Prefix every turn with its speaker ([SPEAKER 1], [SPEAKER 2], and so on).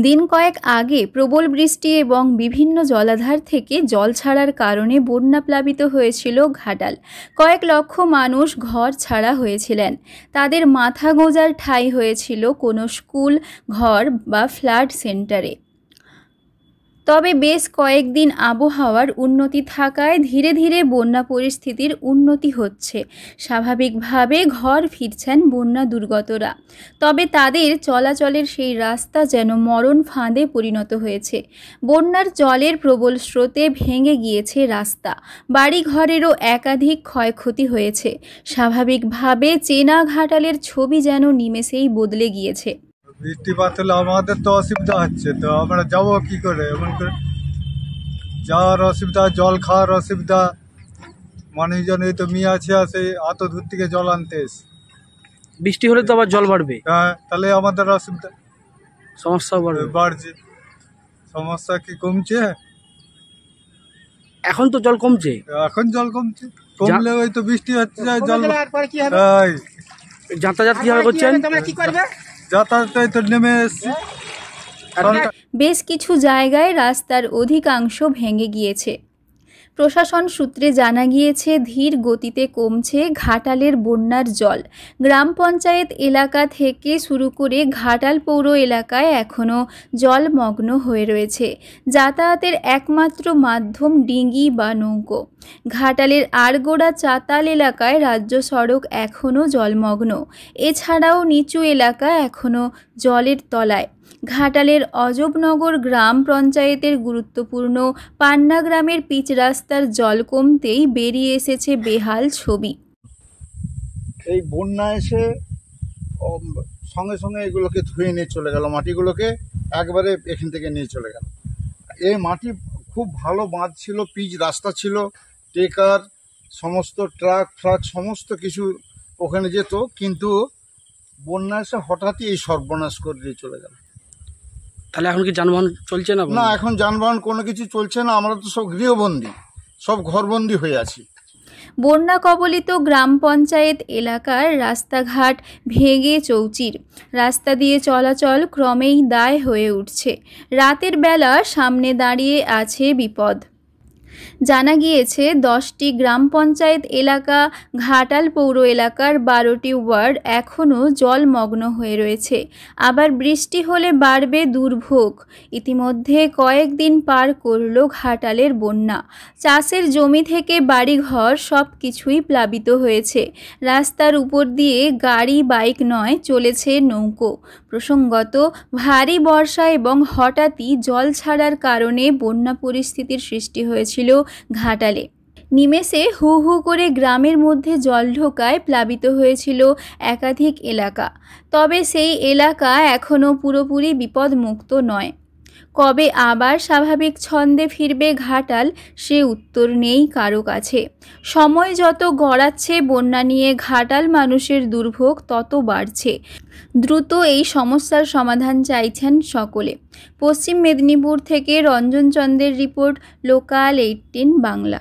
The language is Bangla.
[SPEAKER 1] দিন কয়েক আগে প্রবল বৃষ্টি এবং বিভিন্ন জলাধার থেকে জল ছাড়ার কারণে বন্যা প্লাবিত হয়েছিল ঘাটাল। কয়েক লক্ষ মানুষ ঘর ছাড়া হয়েছিলেন। তাদের মাথা গোঁজার ঠাঁই হয়েছিল কোনো স্কুল, ঘর বা ফ্লাড সেন্টারে। তবে বেশ কয়েকদিন আবহাওয়ার উন্নতি থাকায় ধীরে ধীরে বন্যা পরিস্থিতির উন্নতি হচ্ছে। স্বাভাবিকভাবে ঘর ফিরছেন বন্যা দুর্গতরা। তবে তাদের চলাচলের সেই রাস্তা যেন মরণ ফাঁদে পরিণত হয়েছে। বন্যার জলের প্রবল স্রোতে ভেঙে গিয়েছে রাস্তা, বাড়িঘরেরও একাধিক ক্ষয়ক্ষতি হয়েছে। স্বাভাবিকভাবে চেনা ঘাটালের ছবি যেন নিমেষেই বদলে গিয়েছে।
[SPEAKER 2] বৃষ্টিপাত হলে আমাদের তো অসুবিধা হচ্ছে, তো আমরা যাবো কি করে? এমন করে যাওয়ার অসুবিধা, জল খাওয়ার অসুবিধা। মানুষজন এই তো মেয়ে আছে, আসে এত দূর থেকে জল আনতে এসে।
[SPEAKER 3] বৃষ্টি হলে তো আবার জল বাড়বে।
[SPEAKER 2] হ্যাঁ, তাহলে আমাদের অসুবিধা,
[SPEAKER 3] সমস্যা
[SPEAKER 2] বাড়ছে। সমস্যা কি কমছে?
[SPEAKER 3] এখন তো জল কমছে।
[SPEAKER 2] এখন জল কমছে, কমলে ওই তো বৃষ্টি হচ্ছে, জল
[SPEAKER 3] যাতায়াত কিভাবে করছেন?
[SPEAKER 2] যাতায়াত তো নেমে এসছে।
[SPEAKER 1] বেশ কিছু জায়গায় রাস্তার অধিকাংশ ভেঙে গিয়েছে। প্রশাসন সূত্রে জানা গিয়েছে ধীর গতিতে কমছে ঘাটালের বন্যার জল। গ্রাম পঞ্চায়েত এলাকা থেকে শুরু করে ঘাটাল পৌর এলাকায় এখনও জলমগ্ন হয়ে রয়েছে। যাতায়াতের একমাত্র মাধ্যম ডিঙি বা নৌকো। ঘাটালের আড়গোড়া চাতাল এলাকায় রাজ্য সড়ক এখনও জলমগ্ন। এছাড়াও নিচু এলাকা এখনও জলের তলায়। ঘাটালের অজবনগর গ্রাম পঞ্চায়েতের গুরুত্বপূর্ণ পান্না গ্রামের পিচ রাস্তার জল কমতেই বেরিয়ে এসেছে বেহাল ছবি।
[SPEAKER 4] এই বন্যা এসে সঙ্গে সঙ্গে এগুলোকে ধুয়ে নিয়ে চলে গেল, মাটিগুলোকে একবারে এখান থেকে নিয়ে চলে গেল। এই মাটি খুব ভালো বাঁধ ছিল, পিচ রাস্তা ছিল, ট্রেকার সমস্ত ট্রাক সমস্ত কিছু ওখানে যেত, কিন্তু বন্যা এসে হঠাৎই এই সর্বনাশ করে দিয়ে চলে গেল।
[SPEAKER 3] তাহলে এখন কি যানবাহন চলছে না?
[SPEAKER 4] না, এখন যানবাহন কোনো কিছু চলছে না। আমরা তো সব গৃহবন্দী, সব ঘরবন্দি হয়ে আছি।
[SPEAKER 1] বন্যা কবলিত গ্রাম পঞ্চায়েত এলাকার রাস্তাঘাট ভেঙে চৌচির। রাস্তা দিয়ে চলাচল ক্রমেই দায় হয়ে উঠছে। রাতের বেলা সামনে দাঁড়িয়ে আছে বিপদ। জানা গিয়েছে 10টি গ্রাম পঞ্চায়েত এলাকা, ঘাটাল পৌর এলাকার 12টি ওয়ার্ড এখনও জলমগ্ন হয়ে রয়েছে। আবার বৃষ্টি হলে বাড়বে দুর্ভোগ। ইতিমধ্যে কয়েকদিন পার করল ঘাটালের বন্যা। চাষের জমি থেকে বাড়িঘর সব কিছুই প্লাবিত হয়েছে। রাস্তার উপর দিয়ে গাড়ি বাইক নয়, চলেছে নৌকো। প্রসঙ্গত, ভারী বর্ষা এবং হঠাৎই জল ছাড়ার কারণে বন্যা পরিস্থিতির সৃষ্টি হয়েছিল ঘাটালে। নিমেষে হু হু করে গ্রামের মধ্যে জল ঢোকায় প্লাবিত হয়েছিল একাধিক এলাকা। তবে সেই এলাকা এখনও পুরোপুরি বিপদমুক্ত নয়। কবে আবার স্বাভাবিক ছন্দে ফিরবে ঘাটাল, সে উত্তর নেই কারো কাছে। সময় যত গড়াচ্ছে বন্যা নিয়ে ঘাটাল মানুষের দুর্ভোগ তত বাড়ছে। দ্রুত এই সমস্যার সমাধান চাইছেন সকলে। পশ্চিম মেদিনীপুর থেকে রঞ্জন চন্দ্রের রিপোর্ট, লোকাল 18 বাংলা।